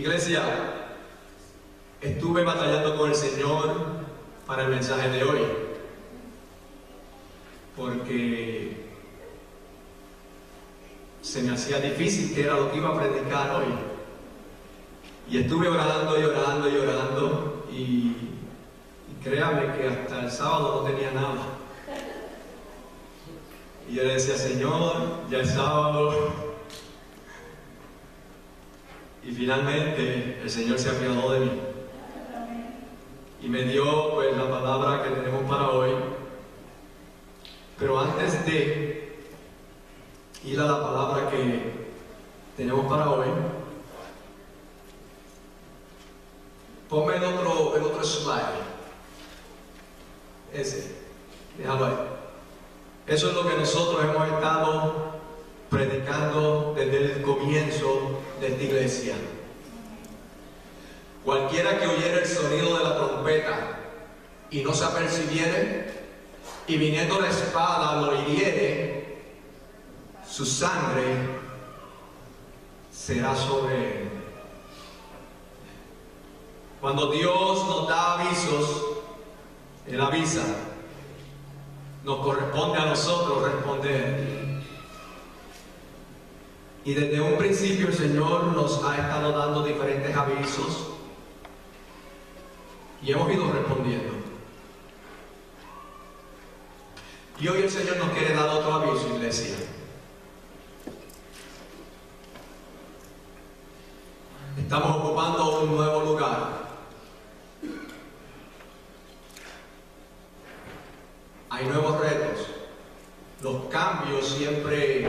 Iglesia, estuve batallando con el Señor para el mensaje de hoy, porque se me hacía difícil qué era lo que iba a predicar hoy. Y estuve orando y orando y orando, y créame que hasta el sábado no tenía nada. Y yo le decía, Señor, ya es sábado. Y finalmente el Señor se apiadó de mí y me dio pues la palabra que tenemos para hoy. Pero antes de ir a la palabra que tenemos para hoy, ponme el otro slide. Ese, déjalo ahí. Eso es lo que nosotros hemos estado predicando desde el comienzo de esta iglesia. Cualquiera que oyera el sonido de la trompeta y no se apercibiere, y viniendo la espada lo hiriere, su sangre será sobre él. Cuando Dios nos da avisos, Él avisa. Nos corresponde a nosotros responder. Y desde un principio el Señor nos ha estado dando diferentes avisos y hemos ido respondiendo. Y hoy el Señor nos quiere dar otro aviso, iglesia. Estamos ocupando un nuevo lugar. Hay nuevos retos. Los cambios siempre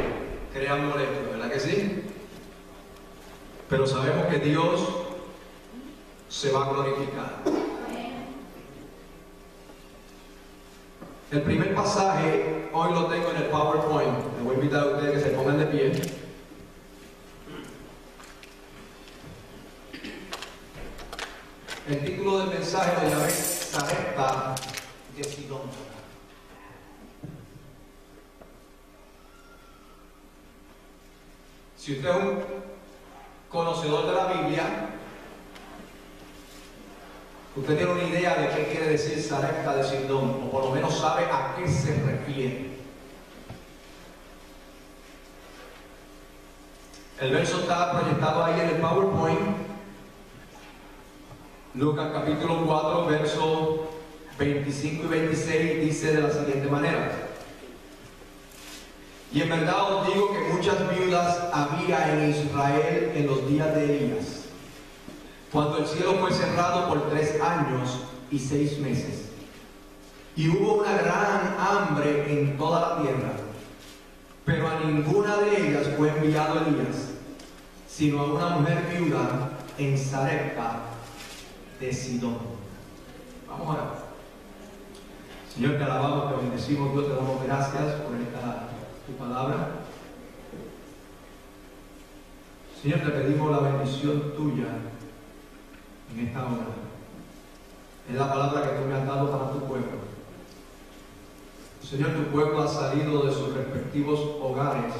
crean molestia, ¿verdad que sí? Pero sabemos que Dios se va a glorificar. El primer pasaje hoy lo tengo en el PowerPoint. Les voy a invitar a ustedes que se pongan de pie. El título del mensaje lo llamé Sarepta de Sidón. Si usted es un conocedor de la Biblia, usted tiene una idea de qué quiere decir Sarepta de Sidón, o por lo menos sabe a qué se refiere. El verso está proyectado ahí en el PowerPoint. Lucas capítulo 4, versos 25 y 26 dice de la siguiente manera: y en verdad os digo que muchas viudas había en Israel en los días de Elías, cuando el cielo fue cerrado por 3 años y 6 meses, y hubo una gran hambre en toda la tierra, pero a ninguna de ellas fue enviado Elías, sino a una mujer viuda en Sarepta de Sidón. Vamos a orar. Señor, te alabamos, te bendecimos, Dios, te damos gracias por tu palabra. Señor, te pedimos la bendición tuya en esta hora. Es la palabra que tú me has dado para tu pueblo. Señor, tu pueblo ha salido de sus respectivos hogares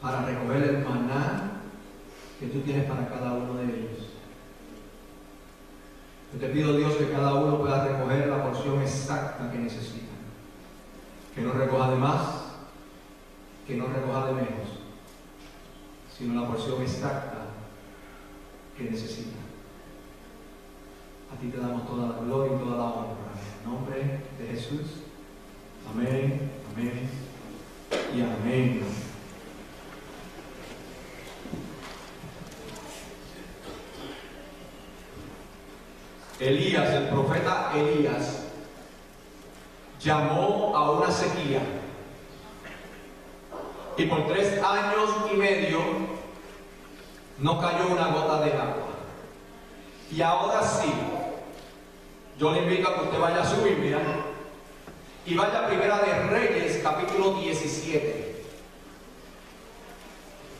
para recoger el maná que tú tienes para cada uno de ellos. Yo te pido, Dios, que cada uno pueda recoger la porción exacta que necesita. Que no recoja de más, que no recoja de menos, sino la porción exacta que necesita. A ti te damos toda la gloria y toda la honra. En nombre de Jesús. Amén, amén y amén. Elías, el profeta Elías, llamó a una sequía, y por 3 años y medio no cayó una gota de agua. Y ahora sí, yo le invito a que usted vaya a su Biblia y vaya a Primera de Reyes, capítulo 17.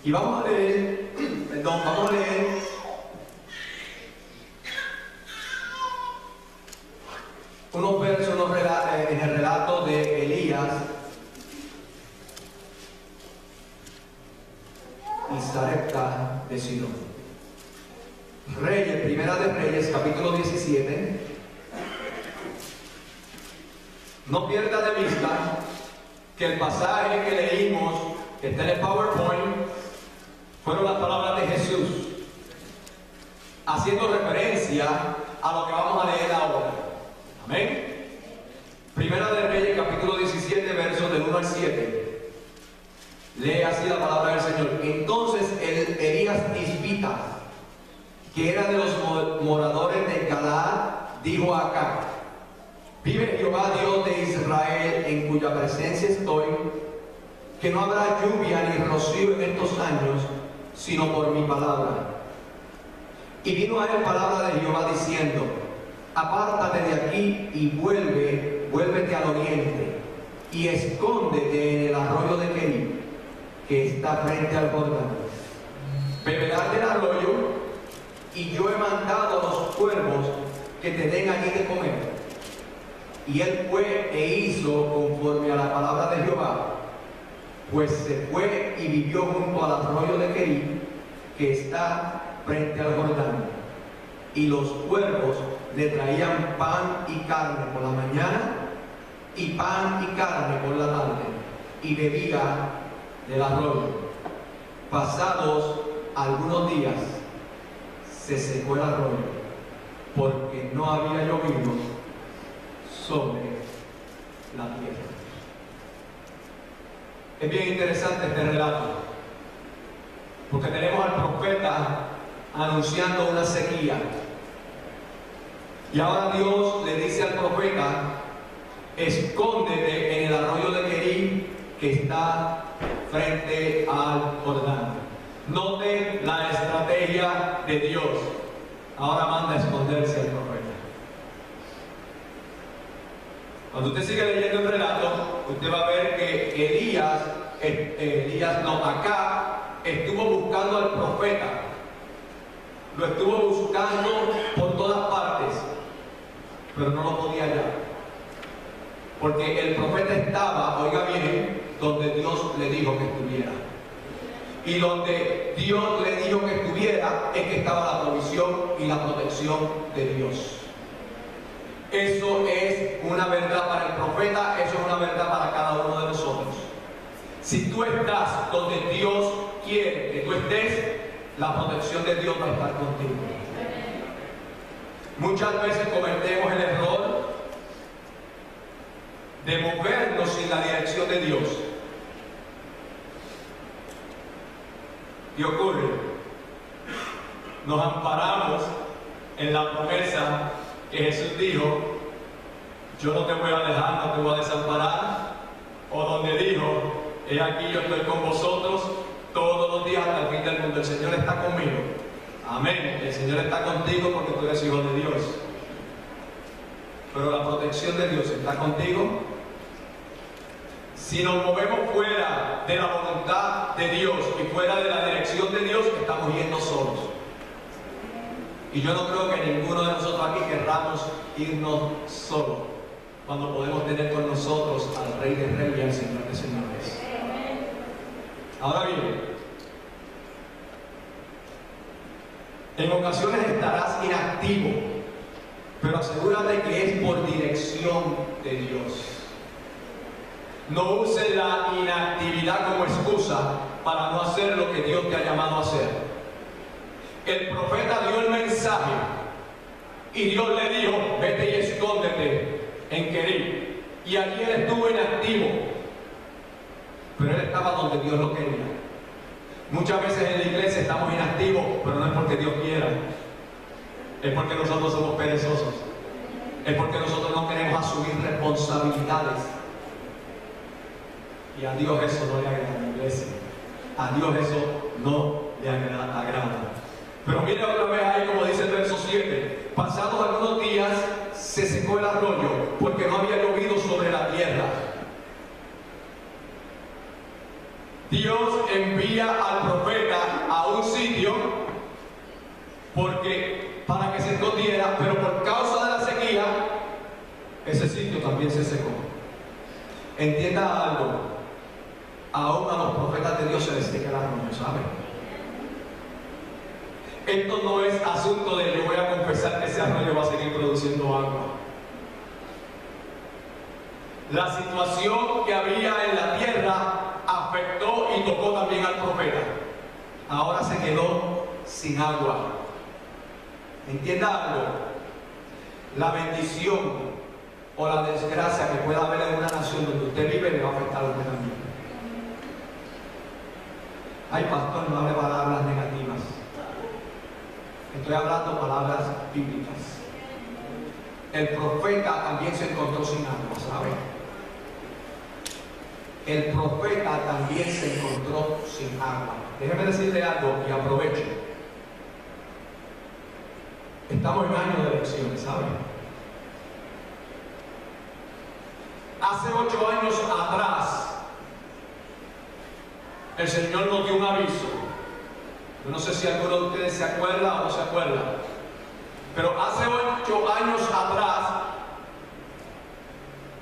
Y vamos a leer, unos versos en el relato de Elías y Sarepta de Sidón. Reyes, Primera de Reyes, capítulo 17. No pierda de vista que el pasaje que leímos, que está en el PowerPoint, fueron las palabras de Jesús, haciendo referencia a lo que vamos a leer ahora. Amén. Primera de Reyes, capítulo 17, versos del 1 al 7. Lee así la palabra del Señor. Entonces el Elías Tisbita, que era de los moradores de Galaad, dijo a Acab: vive Jehová Dios de Israel, en cuya presencia estoy, que no habrá lluvia ni rocío en estos años, sino por mi palabra. Y vino a él palabra de Jehová diciendo: apártate de aquí y vuélvete al oriente, y escóndete en el arroyo de Querib, que está frente al Jordán. Beberás del arroyo, y yo he mandado a los cuervos que te den allí de comer. Y él fue e hizo conforme a la palabra de Jehová, pues se fue y vivió junto al arroyo de Querib, que está frente al Jordán. Y los cuervos le traían pan y carne por la mañana, y pan y carne por la tarde, y bebía del arroyo. Pasados algunos días, se secó el arroyo, porque no había llovido sobre la tierra. Es bien interesante este relato, porque tenemos al profeta anunciando una sequía, y ahora Dios le dice al profeta: escóndete en el arroyo de Querib, que está frente al Jordán. Noten la estrategia de Dios. Ahora manda a esconderse al profeta. Cuando usted sigue leyendo el relato, usted va a ver que Acab estuvo buscando al profeta. Lo estuvo buscando por todas partes, pero no lo podía hallar. Porque el profeta estaba, oiga bien, donde Dios le dijo que estuviera. Y donde Dios le dijo que estuviera es que estaba la provisión y la protección de Dios. Eso es una verdad para el profeta, eso es una verdad para cada uno de nosotros. Si tú estás donde Dios quiere que tú estés, la protección de Dios va a estar contigo. Muchas veces cometemos el error de movernos sin la dirección de Dios. ¿Qué ocurre? Nos amparamos en la promesa que Jesús dijo: yo no te voy a dejar, no te voy a desamparar. O donde dijo: he aquí yo estoy con vosotros todos los días hasta el fin del mundo. El Señor está conmigo. Amén. El Señor está contigo porque tú eres hijo de Dios. Pero la protección de Dios está contigo. Si nos movemos fuera de la voluntad de Dios y fuera de la dirección de Dios, estamos yendo solos. Y yo no creo que ninguno de nosotros aquí querramos irnos solos, cuando podemos tener con nosotros al Rey de Reyes y al Señor de Señores. Ahora bien, en ocasiones estarás inactivo, pero asegúrate que es por dirección de Dios. No uses la inactividad como excusa para no hacer lo que Dios te ha llamado a hacer. El profeta dio el mensaje y Dios le dijo: vete y escóndete en Querib. Y allí él estuvo inactivo, pero él estaba donde Dios lo quería. Muchas veces en la iglesia estamos inactivos, pero no es porque Dios quiera, es porque nosotros somos perezosos, es porque nosotros no queremos asumir responsabilidades. Y a Dios eso no le agrada, en la iglesia. A Dios eso no le agrada. Pero mire otra vez ahí como dice el verso 7. Pasados algunos días se secó el arroyo, porque no había llovido sobre la tierra. Dios envía al profeta a un sitio para que se escondiera, pero por causa de la sequía, ese sitio también se secó. Entienda algo. Aún a los profetas de Dios se les seca el arroyo, ¿saben? Esto no es asunto de yo voy a confesar que ese arroyo va a seguir produciendo agua. La situación que había en la tierra afectó y tocó también al profeta. Ahora se quedó sin agua. Entienda algo. La bendición o la desgracia que pueda haber en una nación donde usted vive le va a afectar a usted también. Ay, pastor, no hable palabras negativas. Estoy hablando palabras bíblicas. El profeta también se encontró sin agua, ¿sabe? El profeta también se encontró sin agua. Déjeme decirle algo y aprovecho. Estamos en año de elecciones, ¿sabe? Hace 8 años atrás, el Señor nos dio un aviso. Yo no sé si alguno de ustedes se acuerda o no se acuerda, pero hace 8 años atrás,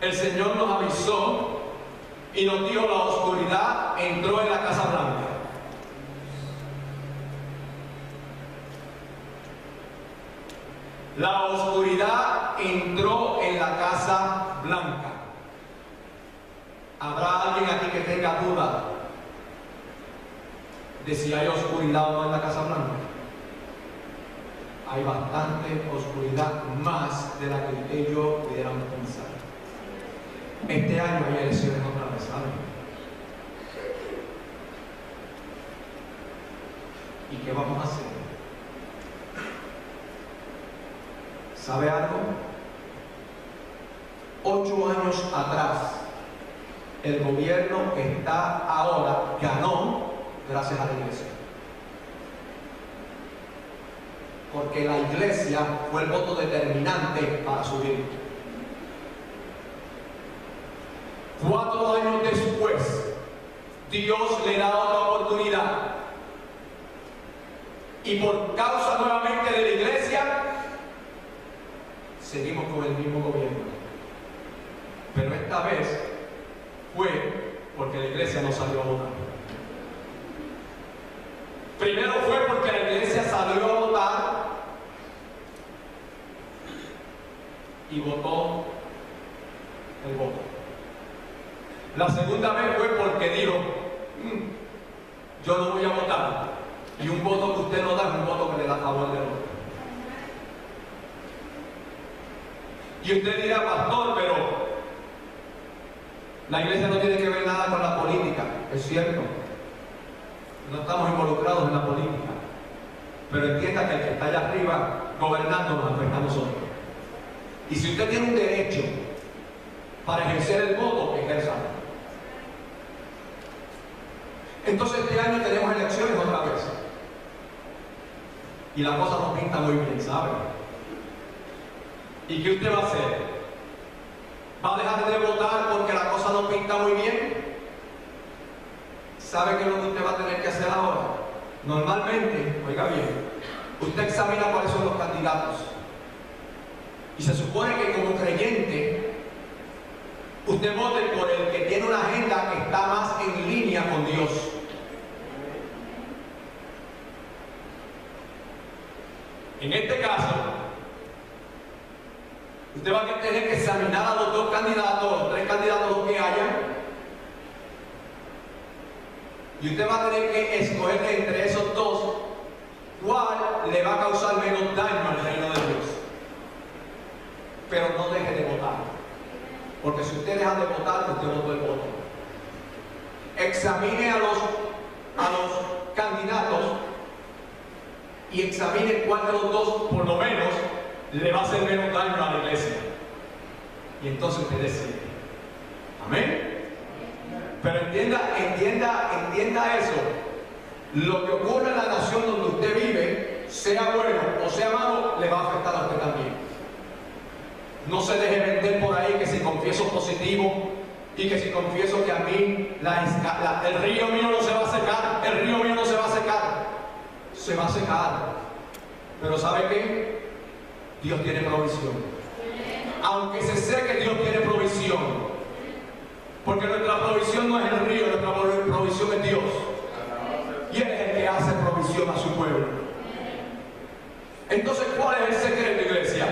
el Señor nos avisó y nos dijo: la oscuridad entró en la Casa Blanca. La oscuridad entró en la Casa Blanca. ¿Habrá alguien aquí que tenga duda de si hay oscuridad o no en la Casa Blanca? Hay bastante oscuridad, más de la que usted y yo pudiéramos pensar. Este año hay elecciones otra vez, ¿saben? ¿Y qué vamos a hacer? ¿Sabe algo? 8 años atrás, el gobierno que está ahora ganó gracias a la iglesia. Porque la iglesia fue el voto determinante para subir. 4 años después, Dios le da otra oportunidad. Y por causa nuevamente de la iglesia, seguimos con el mismo gobierno. Pero esta vez fue porque la iglesia no salió a votar. Primero fue porque la iglesia salió a votar y votó el voto. La segunda vez fue porque dijo: yo no voy a votar. Y un voto que usted no da es un voto que le da a favor del otro. Y usted dirá: pastor, pero la iglesia no tiene que ver nada con la política. Es cierto, no estamos involucrados en la política, pero entienda que el que está allá arriba gobernando nos afecta a nosotros. Y si usted tiene un derecho para ejercer el voto, ejérzalo. Entonces este año tenemos elecciones otra vez y la cosa no pinta muy bien, ¿sabe? ¿Y qué usted va a hacer? ¿Va a dejar de votar porque la cosa no pinta muy bien? ¿Sabe qué es lo que usted va a tener que hacer ahora? Normalmente, oiga bien, usted examina cuáles son los candidatos. Y se supone que como creyente, usted vote por el que tiene una agenda que está más en línea con Dios. En este caso, usted va a tener que examinar a los 2 candidatos, los 3 candidatos que haya, y usted va a tener que escoger entre esos 2 cuál le va a causar menos daño al reino de Dios. Pero no deje de votar, porque si usted deja de votar, usted votó el voto. Examine a los candidatos y examine cuál de los 2 por lo menos le va a hacer menos daño a la iglesia. Y entonces usted decide. Amén. Pero entienda eso. Lo que ocurre en la nación donde usted vive, sea bueno o sea malo, le va a afectar a usted también. No se deje vender por ahí que si confieso positivo y que si confieso que a mí el río mío no se va a secar, el río mío no se va a secar. Se va a secar. Pero ¿sabe qué? Dios tiene provisión. Aunque se seque, Dios tiene provisión. Porque nuestra provisión no es el río, nuestra provisión es Dios. Y Él es el que hace provisión a su pueblo. Entonces, ¿cuál es el secreto, iglesia?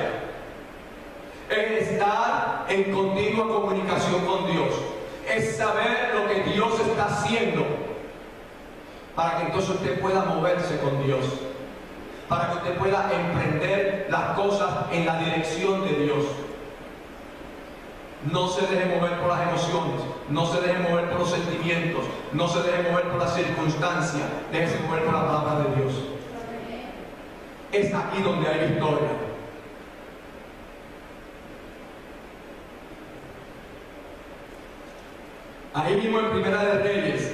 Es estar en continua comunicación con Dios. Es saber lo que Dios está haciendo, para que entonces usted pueda moverse con Dios, para que usted pueda emprender las cosas en la dirección de Dios. No se deje mover por las emociones, no se deje mover por los sentimientos, no se deje mover por las circunstancias, déjese mover por la palabra de Dios. Es aquí donde hay victoria. Ahí mismo en Primera de Reyes,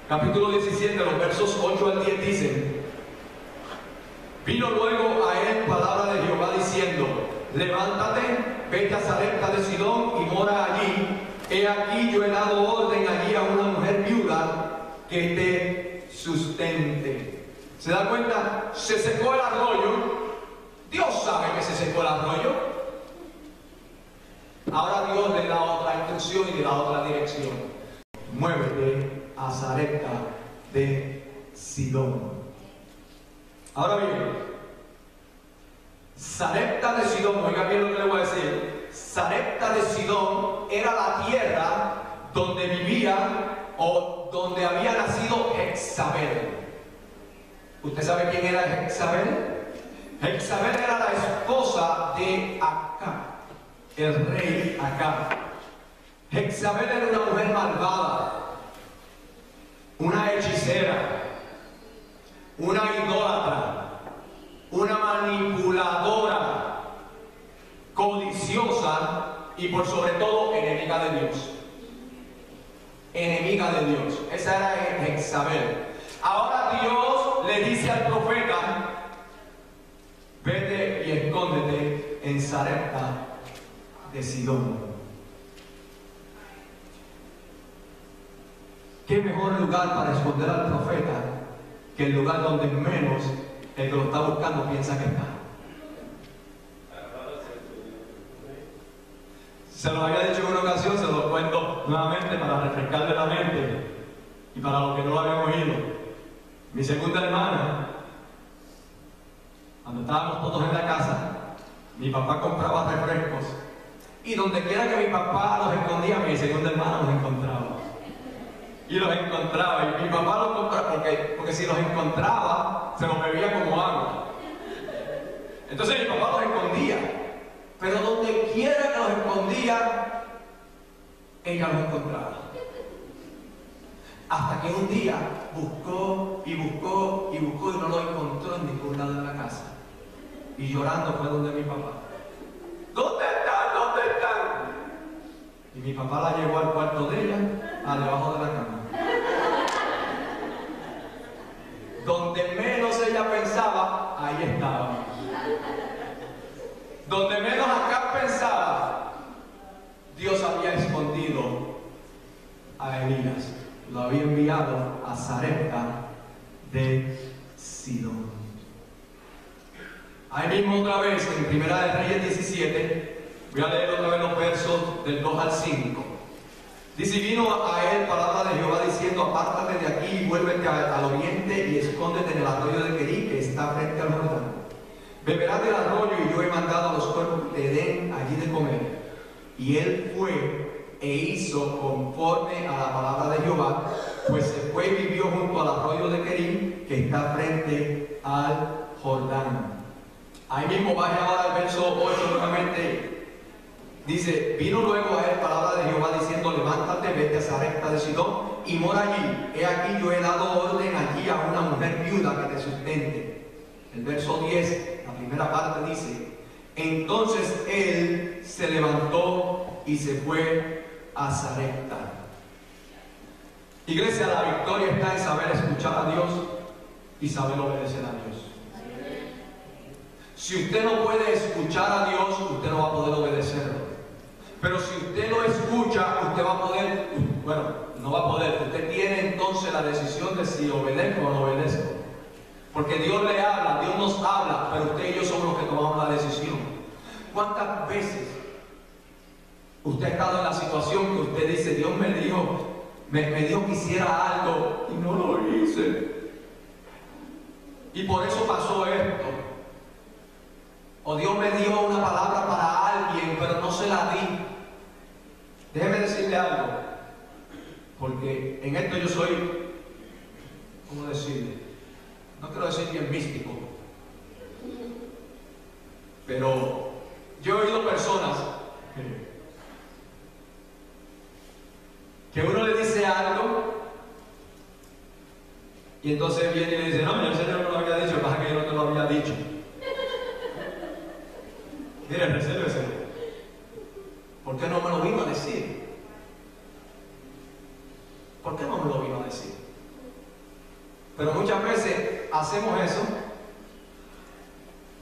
capítulo 17, los versos 8 al 10 dicen: vino luego a él palabra de Jehová diciendo: levántate, vete a Sarepta de Sidón y mora allí. He aquí yo he dado orden allí a una mujer viuda que te sustente. ¿Se da cuenta? Se secó el arroyo. Dios sabe que se secó el arroyo. Ahora Dios le da otra instrucción y le da otra dirección. Muévete a Sarepta de Sidón. Ahora bien, Sarepta de Sidón, oiga bien lo que le voy a decir. Sarepta de Sidón era la tierra donde vivía o donde había nacido Jezabel. ¿Usted sabe quién era Jezabel? Jezabel era la esposa de Acab, el rey Acab. Jezabel era una mujer malvada, una hechicera, una idólatra, una manipuladora, codiciosa y por sobre todo enemiga de Dios. Enemiga de Dios. Esa era Jezabel. Ahora Dios le dice al profeta: vete y escóndete en Sarepta de Sidón. ¿Qué mejor lugar para esconder al profeta que el lugar donde menos el que lo está buscando piensa que está? Se lo había dicho en una ocasión, se lo cuento nuevamente para refrescarle la mente y para los que no lo habían oído. Mi segunda hermana, cuando estábamos todos en la casa, mi papá compraba refrescos y donde quiera que mi papá los escondía, mi segunda hermana los encontraba. Y los encontraba, y mi papá los compraba porque si los encontraba se los bebía como agua. Entonces mi papá los escondía, pero donde quiera que los escondía, ella los encontraba. Hasta que un día buscó y buscó y buscó y no lo encontró en ningún lado de la casa. Y llorando fue donde mi papá: ¿dónde están? ¿Dónde están? Y mi papá la llevó al cuarto de ella, a debajo de la cama. Donde menos ella pensaba, ahí estaba. Donde menos acá pensaba, Dios había escondido a Elías. Lo había enviado a Sarepta de Sidón. Ahí mismo otra vez, en Primera de Reyes 17, voy a leer otra vez los versos del 2 al 5. Dice: vino a él palabra de Jehová diciendo: apártate de aquí y vuélvete al oriente y escóndete en el arroyo de Querí, que está frente al Jordán. Beberás del arroyo y yo he mandado a los cuervos que te den allí de comer. Y él fue e hizo conforme a la palabra de Jehová, pues se fue y vivió junto al arroyo de Querí, que está frente al Jordán. Ahí mismo vaya ahora al verso 8 nuevamente. Dice: vino luego a él palabra de Jehová diciendo: levántate, vete a Sarepta de Sidón y mora allí. He aquí yo he dado orden allí a una mujer viuda que te sustente. El verso 10, la primera parte dice: entonces él se levantó y se fue a Sarepta. Iglesia, la victoria está en saber escuchar a Dios y saber obedecer a Dios. Si usted no puede escuchar a Dios, usted no va a poder obedecerlo. Pero si usted lo escucha, usted va a poder, bueno, no va a poder, usted tiene entonces la decisión de si obedezco o no obedezco. Porque Dios le habla, Dios nos habla, pero usted y yo somos los que tomamos la decisión. ¿Cuántas veces usted ha estado en la situación que usted dice: Dios me dijo que hiciera algo y no lo hice? Y por eso pasó O Dios me dio una palabra para alguien, pero no se la di. Déjeme decirle algo, porque en esto yo soy, ¿cómo decirle? No quiero decir bien místico, pero yo he oído personas que uno le dice algo y entonces viene y le dice, no, el Señor no lo había dicho, pasa que yo no te lo había dicho. Mire, resérveselo. ¿Por qué no me lo vino a decir? ¿Por qué no me lo vino a decir? Pero muchas veces hacemos eso,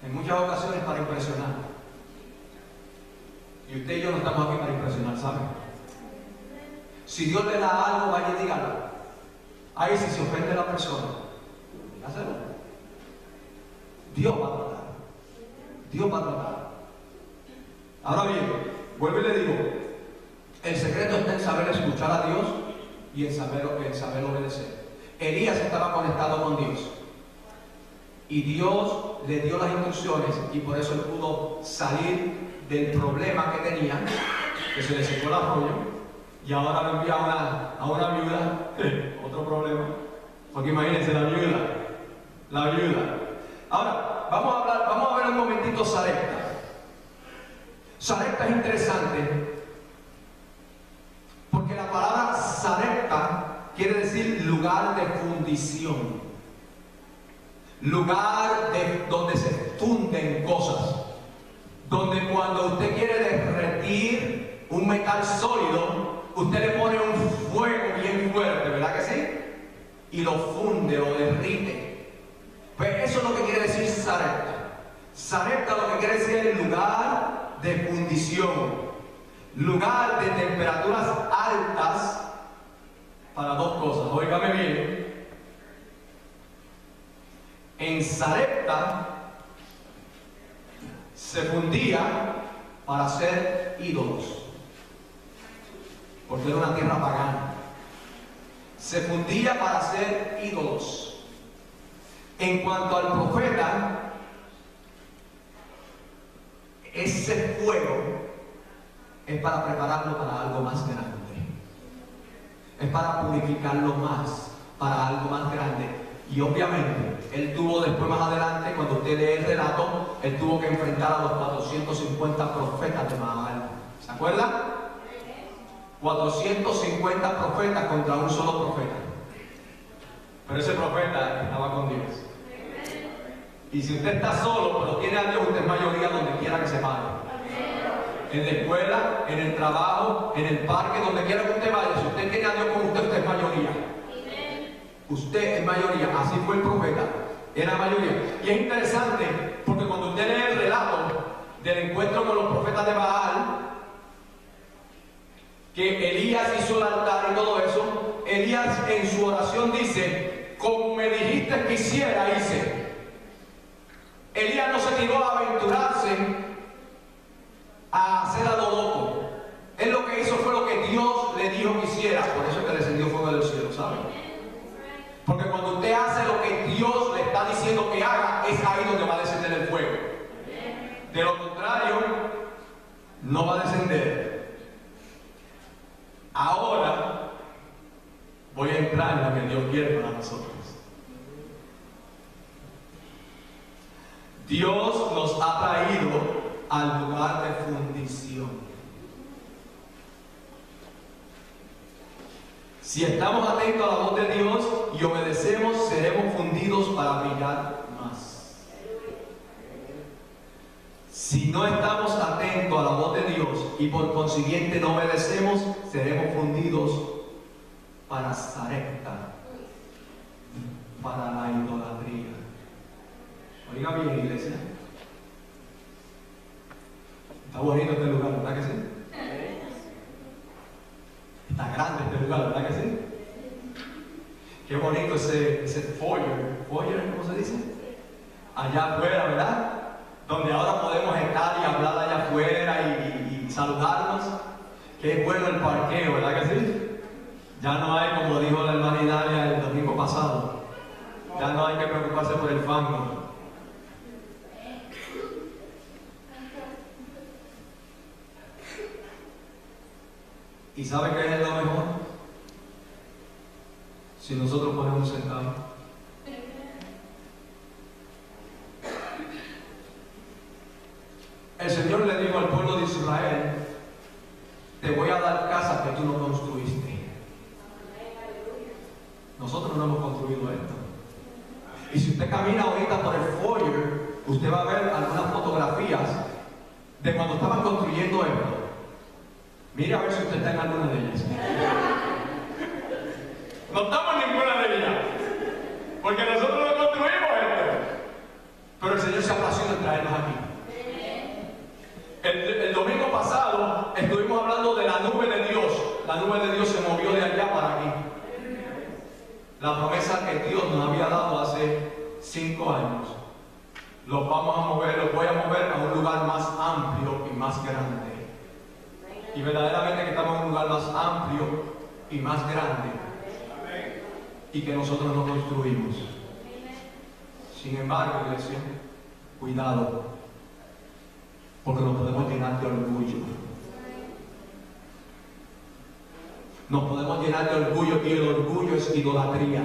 en muchas ocasiones para impresionar. Y usted y yo no estamos aquí para impresionar, ¿saben? Si Dios le da algo, vaya y dígalo. Ahí si se ofende la persona, dígaselo. Dios va a tratar. Dios va a tratar. Ahora bien, vuelvo y le digo, el secreto está en saber escuchar a Dios y en saber obedecer. Elías estaba conectado con Dios y Dios le dio las instrucciones y por eso él pudo salir del problema que tenía, que se le secó el arroyo, y ahora lo envía a una viuda. Otro problema, porque imagínense la viuda. Ahora, vamos a ver un momentito Sarepta. Sarepta es interesante porque la palabra Sarepta quiere decir lugar de fundición, lugar donde se funden cosas, donde cuando usted quiere derretir un metal sólido, usted le pone un fuego bien fuerte, ¿verdad que sí? Y lo funde, lo derrite. Pues eso es lo que quiere decir Sarepta. Sarepta lo que quiere decir es el lugar de fundición, lugar de temperaturas altas para dos cosas. Óigame bien. En Sarepta se fundía para hacer ídolos, porque era una tierra pagana. Se fundía para hacer ídolos. En cuanto al profeta, ese fuego es para prepararlo para algo más grande. Es para purificarlo más, para algo más grande. Y obviamente, él tuvo después más adelante, cuando usted lee el relato, él tuvo que enfrentar a los 450 profetas de Baal. ¿Se acuerda? 450 profetas contra un solo profeta. Pero ese profeta estaba con Dios. Y si usted está solo, pero tiene a Dios, usted es mayoría donde quiera que se pare. En la escuela, en el trabajo, en el parque, donde quiera que usted vaya. Si usted tiene a Dios con usted, usted es mayoría. Usted es mayoría. Así fue el profeta. Era mayoría. Y es interesante, porque cuando usted lee el relato del encuentro con los profetas de Baal, que Elías hizo el altar y todo eso, Elías en su oración dice, como me dijiste que hiciera, hice. Elías no se tiró a aventurarse a hacer a lo loco. Él lo que hizo fue lo que Dios le dijo que hiciera. Por eso es que descendió fuego del cielo, ¿saben? Porque cuando usted hace lo que Dios le está diciendo que haga, es ahí donde va a descender el fuego. De lo contrario, no va a descender. Ahora voy a entrar en lo que Dios quiere para nosotros. Dios nos ha traído al lugar de fundición. Si estamos atentos a la voz de Dios y obedecemos, seremos fundidos para brillar más. Si no estamos atentos a la voz de Dios y por consiguiente no obedecemos, seremos fundidos para Sarepta, para la idolatría. Oiga bien, iglesia. Está bonito este lugar, ¿verdad que sí? Está grande este lugar, ¿verdad que sí? Qué bonito ese foyer, ¿cómo se dice? Allá afuera, ¿verdad? Donde ahora podemos estar y hablar allá afuera y saludarnos. Qué bueno el parqueo, ¿verdad que sí? Ya no hay, como dijo la hermana Idalia el domingo pasado, ya no hay que preocuparse por el fango. ¿Y sabe qué es lo mejor? Si nosotros ponemos un centavo. El Señor le dijo al pueblo de Israel: te voy a dar casas que tú no construiste. Nosotros no hemos construido esto. Y si usted camina ahorita por el foyer, usted va a ver algunas fotografías de cuando estaban construyendo esto. Mire a ver si usted está en alguna de ellas. No estamos en ninguna de ellas, porque nosotros no construimos esto. Pero el Señor se ha placido en traernos aquí. El domingo pasado estuvimos hablando de la nube de Dios. La nube de Dios se movió de allá para aquí. La promesa que Dios nos había dado hace 5 años. Los voy a mover a un lugar más amplio y más grande. Y verdaderamente que estamos en un lugar más amplio y más grande. Y que nosotros no construimos. Sin embargo, iglesia, cuidado, porque nos podemos llenar de orgullo. Nos podemos llenar de orgullo, y el orgullo es idolatría.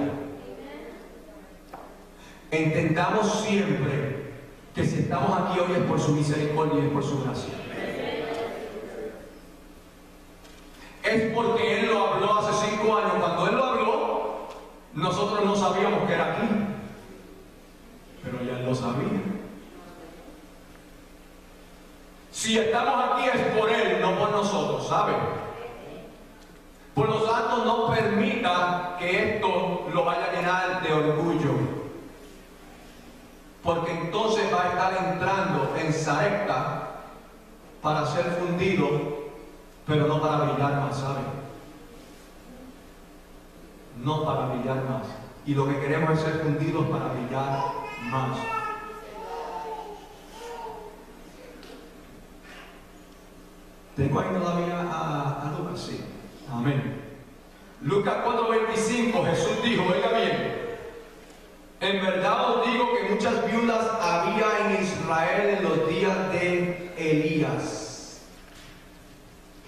Entendamos siempre que si estamos aquí hoy es por su misericordia y es por su gracia. Es porque Él lo habló hace 5 años. Cuando Él lo habló, nosotros no sabíamos que era aquí, pero ya Él lo sabía. Si estamos aquí es por Él, no por nosotros, ¿saben? Por lo tanto, no permita que esto lo vaya a llenar de orgullo, porque entonces va a estar entrando en Sarepta para ser fundido, pero no para brillar más, ¿saben? No para brillar más. Y lo que queremos es ser fundidos para brillar más. ¿Tengo ahí todavía a Lucas? Sí. Amén. Lucas 4:25, Jesús dijo, oiga bien, en verdad os digo que muchas viudas había en Israel en los días de Elías.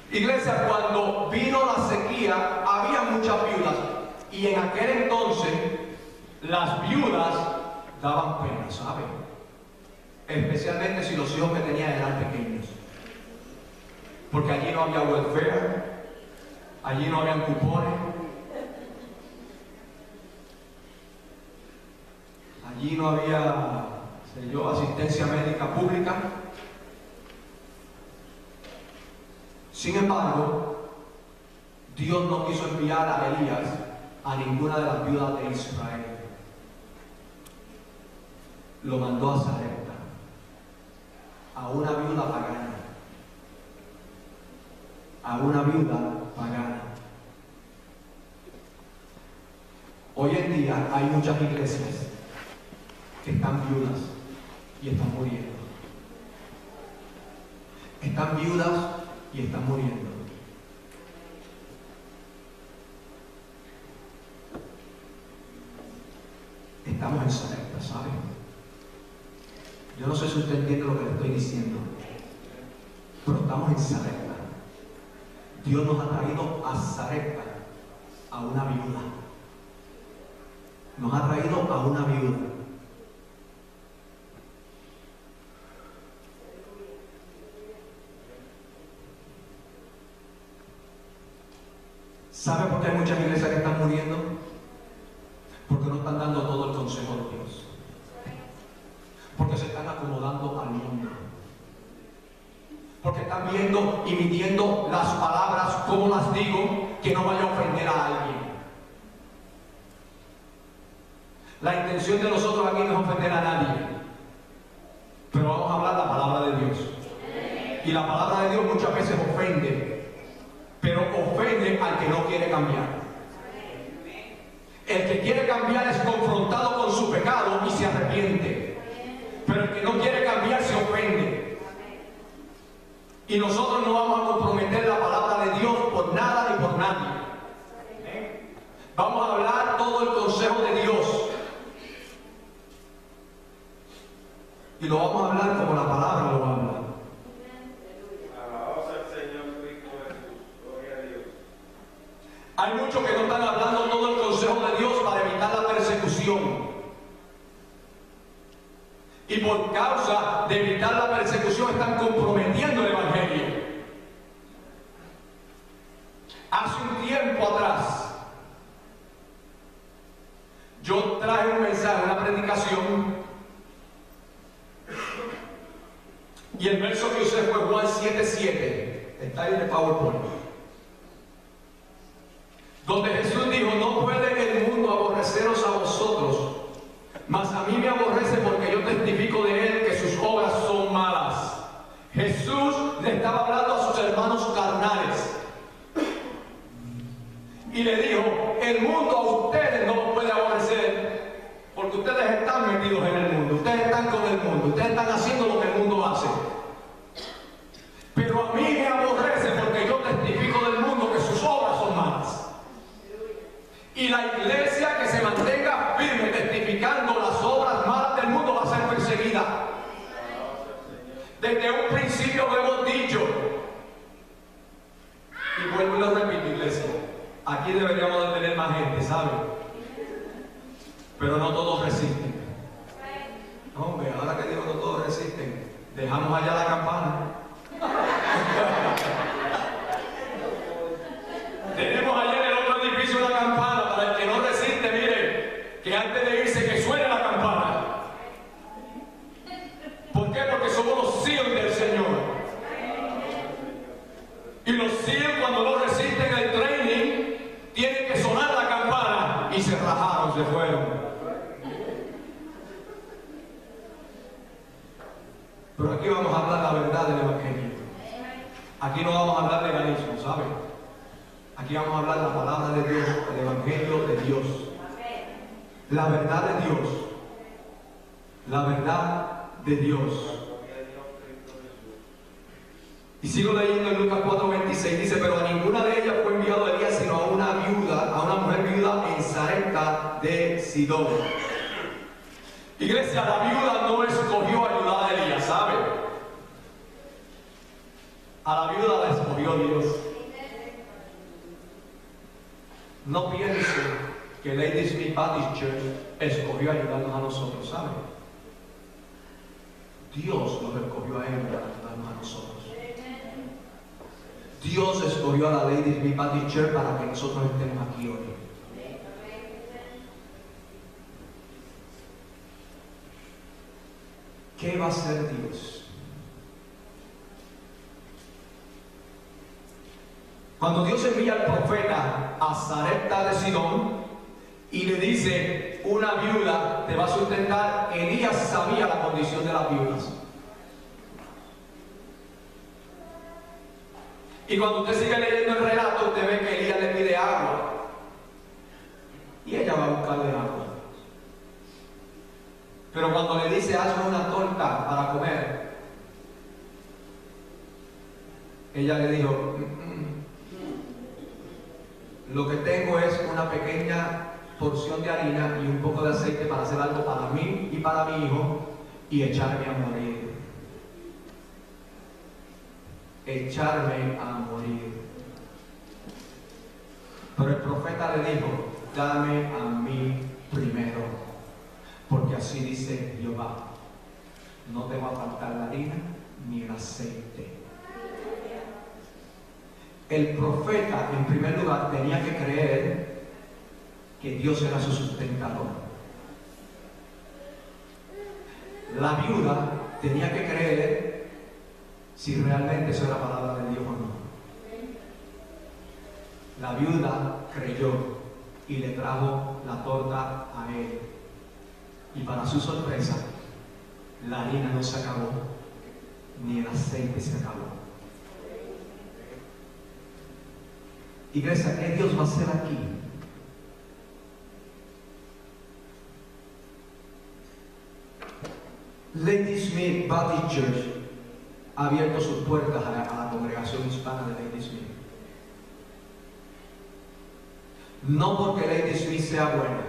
Iglesia, cuando vino la sequía, había muchas viudas. Y en aquel entonces, las viudas daban pena, ¿saben? Especialmente si los hijos que tenían eran pequeños. Porque allí no había welfare, allí no habían cupones, allí no había, asistencia médica pública. Sin embargo, Dios no quiso enviar a Elías a ninguna de las viudas de Israel. Lo mandó a Sarepta, a una viuda pagana. A una viuda pagana. Hoy en día hay muchas iglesias que están viudas y están muriendo. Están viudas y están muriendo. Estamos en Sarepta, ¿saben? Yo no sé si usted entiende lo que le estoy diciendo, pero estamos en Sarepta. Dios nos ha traído a Sarepta, a una viuda. Nos ha traído a una viuda. ¿Sabe por qué hay muchas iglesias que están muriendo? Porque no están dando todo el consejo de Dios. Porque se están acomodando al mundo. Porque están viendo y midiendo las palabras, como las digo, que no vaya a ofender a alguien. La intención de nosotros aquí no es ofender a nadie, pero vamos a hablar la palabra de Dios. Y la palabra de Dios muchas veces ofende, pero ofende al que no quiere cambiar. El que quiere cambiar es confrontado con su pecado y se arrepiente, pero el que no quiere cambiar se ofende. Y nosotros no vamos a comprometer la palabra de Dios por nada ni por nadie. Vamos a hablar todo el consejo de Dios. Y lo vamos a hablar como la palabra lo habla. Alabado sea el Señor Cristo Jesús. Gloria a Dios. Y por causa de evitar la persecución están comprometiendo el Evangelio. Hace un tiempo atrás, yo traje un mensaje, una predicación, y el verso que usé fue Juan 7:7. Está ahí en el PowerPoint. Donde Jesús dijo: no puede el mundo aborreceros a vosotros, mas a mí me aborrece porque yo testifico de él que sus obras son malas. Jesús le estaba hablando a sus hermanos carnales y le dijo: el mundo a ustedes no los puede aborrecer porque ustedes están metidos en el mundo, ustedes están con el mundo, ustedes están haciendo lo que el mundo hace. Pero a mí me aborrece porque yo testifico del mundo que sus obras son malas. Y la iglesia que se mantenga firme testificando las obras malas del mundo va a ser perseguida. Desde un principio lo hemos dicho. Y vuelvo y lo repito, iglesia. Aquí deberíamos de tener más gente, ¿saben? Pero no todos resisten. Hombre, ahora que digo no todos resisten, dejamos allá la campana. Tenemos allá en el otro edificio una campana para el que no resiste, mire, que antes de irse que suene la campana. ¿Por qué? Porque somos los SEAL del Señor. Y los SEAL, cuando no resisten el training, tienen que sonar la campana, y se rajaron, se fueron. Pero aquí vamos a hablar la verdad del Evangelio. Aquí no vamos a hablar de legalismo, ¿saben? Aquí vamos a hablar la palabra de Dios, el Evangelio de Dios. La verdad de Dios. La verdad de Dios. Y sigo leyendo en Lucas 4:26, dice: pero a ninguna de ellas fue enviado Elías, sino a una viuda, a una mujer viuda en Sarepta de Sidón. Iglesia, la viuda no escogió ayudar a Elías, ¿sabe? A la viuda la escogió Dios. No piense que Lady Smith Baptist Church escogió ayudarnos a nosotros, ¿sabe? Dios nos escogió a ellos para ayudarnos a nosotros. Dios escogió a la Lady Smith Baptist Church para que nosotros estemos aquí hoy. ¿Qué va a hacer Dios? Cuando Dios envía al profeta a Sarepta de Sidón y le dice: una viuda te va a sustentar, Elías sabía la condición de las viudas. Y cuando usted sigue leyendo el relato, usted ve que Elías le pide agua y ella va a buscarle agua. Pero cuando le dice: hazme una torta para comer, ella le dijo: lo que tengo es una pequeña porción de harina y un poco de aceite para hacer algo para mí y para mi hijo y echarme a morir. Echarme a morir. Pero el profeta le dijo: dame a mí primero, porque así dice Jehová: no te va a faltar la harina ni el aceite. El profeta, en primer lugar, tenía que creer que Dios era su sustentador. La viuda tenía que creer si realmente eso era palabra de Dios o no. La viuda creyó y le trajo la torta a él. Y para su sorpresa, la harina no se acabó, ni el aceite se acabó. Iglesia, ¿qué Dios va a hacer aquí? Lady Smith Baptist Church ha abierto sus puertas a la congregación hispana de Lady Smith. No porque Lady Smith sea buena,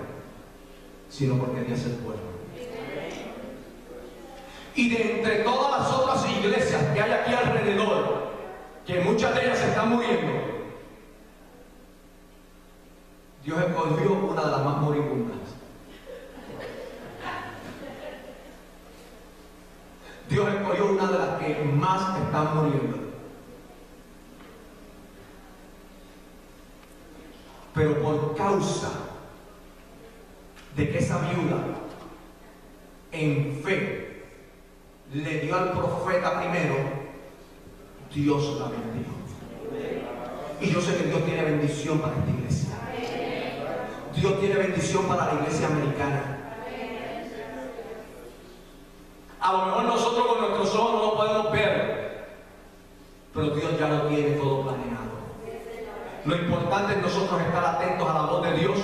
sino porque Dios es bueno. Y de entre todas las otras iglesias que hay aquí alrededor, que muchas de ellas se están muriendo, Dios escogió una de las más moribundas. Dios escogió una de las que más están muriendo. Pero por causa de que esa viuda en fe le dio al profeta primero, Dios la bendijo. Y yo sé que Dios tiene bendición para esta iglesia. Dios tiene bendición para la iglesia americana. A lo mejor nosotros con nuestros ojos no lo podemos ver, pero Dios ya lo tiene todo planeado. Lo importante es nosotros estar atentos a la voz de Dios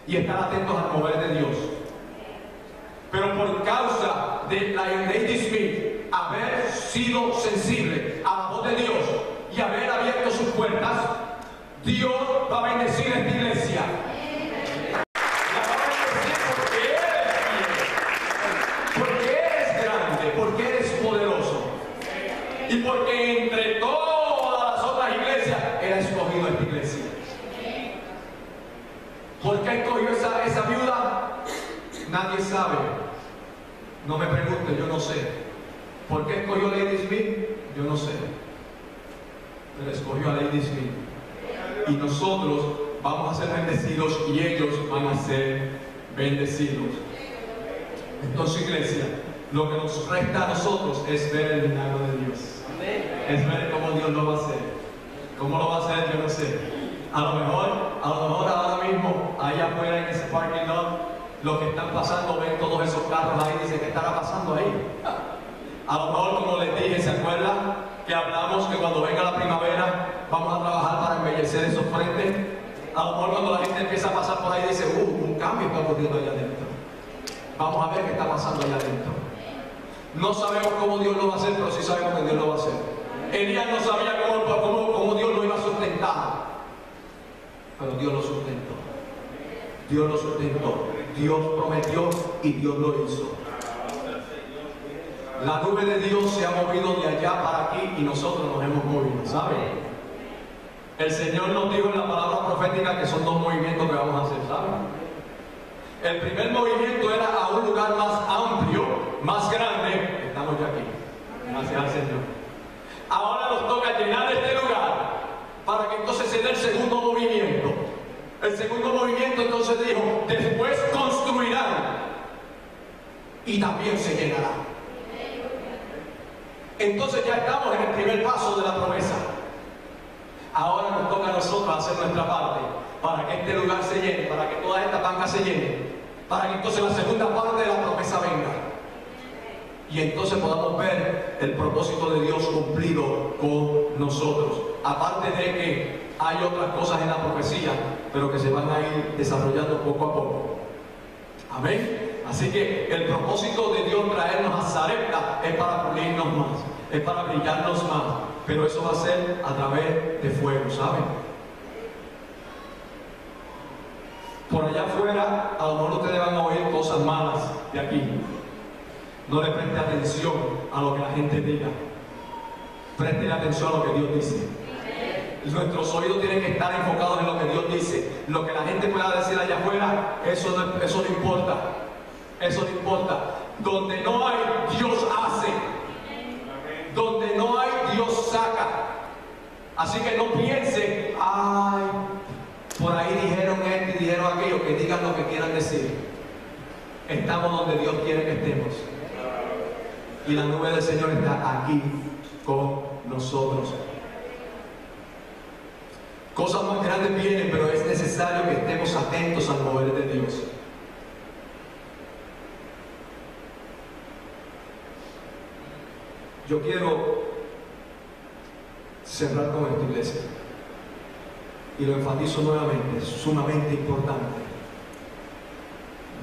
y estar atentos al mover de Dios. Pero por causa de la Lady Smith haber sido sensible a la voz de Dios y haber abierto sus puertas, Dios va a bendecir esta iglesia. La va a bendecir porque eres fiel, porque eres grande, porque eres poderoso y porque entre todas las otras iglesias Él ha escogido esta iglesia. ¿Por qué escogió esa viuda? Nadie sabe. No me pregunte, yo no sé. ¿Por qué escogió a Lady Smith? Yo no sé. Pero escogió a Lady Smith. Y nosotros vamos a ser bendecidos y ellos van a ser bendecidos. Entonces, iglesia, lo que nos resta a nosotros es ver el milagro de Dios. Es ver cómo Dios lo va a hacer. ¿Cómo lo va a hacer? Yo no sé. A lo mejor ahora mismo, allá afuera en ese parking lot, los que están pasando ven todos esos carros ahí y dicen, ¿qué estará pasando ahí? A lo mejor, como les dije, ¿se acuerdan que hablamos que cuando venga la primavera vamos a trabajar para embellecer esos frentes? A lo mejor cuando la gente empieza a pasar por ahí dice, un cambio está ocurriendo allá adentro. Vamos a ver qué está pasando allá adentro. No sabemos cómo Dios lo va a hacer, pero sí sabemos que Dios lo va a hacer. Elías no sabía cómo Dios lo iba a sustentar, pero Dios lo sustentó. Dios lo sustentó. Dios prometió y Dios lo hizo. La nube de Dios se ha movido de allá para aquí y nosotros nos hemos movido, ¿saben? El Señor nos dijo en la palabra profética que son dos movimientos que vamos a hacer, ¿saben? El primer movimiento era a un lugar más amplio, más grande. Estamos ya aquí. Gracias al Señor. Ahora nos toca llenar este lugar para que entonces se dé el segundo movimiento. El segundo movimiento entonces dijo, después construirán y también se llenará. Entonces ya estamos en el primer paso de la promesa. Ahora nos toca a nosotros hacer nuestra parte para que este lugar se llene, para que todas estas bancas se llenen, para que entonces la segunda parte de la promesa venga. Y entonces podamos ver el propósito de Dios cumplido con nosotros. Aparte de que hay otras cosas en la profecía, pero que se van a ir desarrollando poco a poco. Amén. Así que el propósito de Dios traernos a Sarepta es para pulirnos más, es para brillarnos más, pero eso va a ser a través de fuego, ¿saben? Por allá afuera, a lo mejor ustedes van a oír cosas malas de aquí. No le preste atención a lo que la gente diga. Preste atención a lo que Dios dice. Nuestros oídos tienen que estar enfocados en lo que Dios dice. Lo que la gente pueda decir allá afuera, eso no importa. Eso no importa. Donde no hay, Dios hace. Donde no hay, Dios saca. Así que no piensen, ay, por ahí dijeron esto y dijeron aquello, que digan lo que quieran decir. Estamos donde Dios quiere que estemos. Y la nube del Señor está aquí con nosotros. Cosas más grandes vienen, pero es necesario que estemos atentos al mover de Dios. Yo quiero cerrar con esta iglesia. Y lo enfatizo nuevamente, es sumamente importante.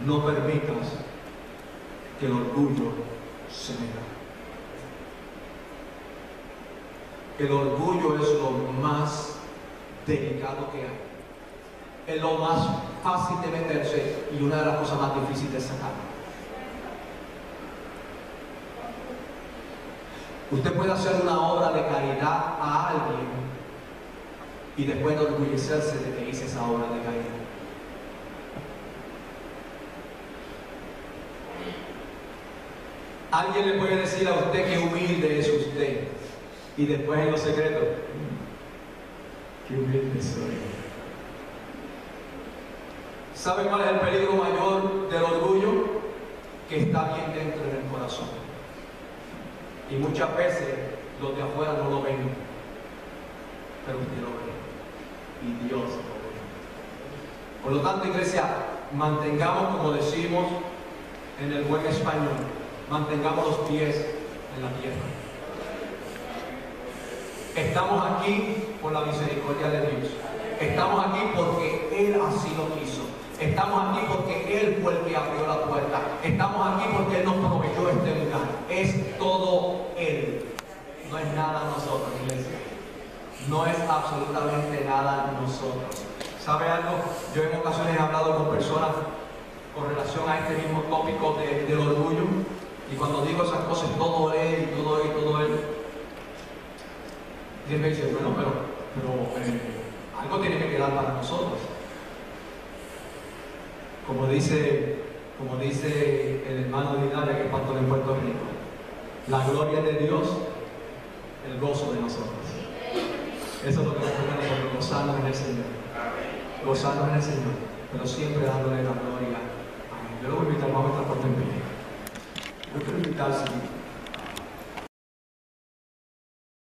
No permitas que el orgullo se meta. El orgullo es lo más delicado que hay. Es lo más fácil de meterse y una de las cosas más difíciles de sacar. Usted puede hacer una obra de caridad a alguien y después enorgullecerse de que hice esa obra de caridad. Alguien le puede decir a usted que humilde es usted. Y después en los secretos, qué humilde soy. ¿Sabe cuál es el peligro mayor del orgullo? Que está bien dentro del corazón. Y muchas veces los de afuera no lo ven, pero usted lo ve. Y Dios lo ve. Por lo tanto, iglesia, mantengamos, como decimos en el buen español, mantengamos los pies en la tierra. Estamos aquí por la misericordia de Dios. Estamos aquí porque Él así lo quiso. Estamos aquí porque Él fue el que abrió la puerta. Estamos aquí porque Él nos proveyó este lugar. Es todo Él. No es nada nosotros, iglesia. No es absolutamente nada nosotros. ¿Sabe algo? Yo en ocasiones he hablado con personas con relación a este mismo tópico del orgullo. Y cuando digo esas cosas, todo Él, todo Él, todo Él. Y él me dice, bueno, pero algo tiene que quedar para nosotros. Como dice el hermano de Italia, que es pastor en Puerto Rico, la gloria de Dios, el gozo de nosotros. Eso es lo que nos toca a nosotros, gozarnos en el Señor. Gozarnos en el Señor, pero siempre dándole la gloria a Él. Yo lo voy a invitar, vamos a estar por en pie. Yo quiero invitar,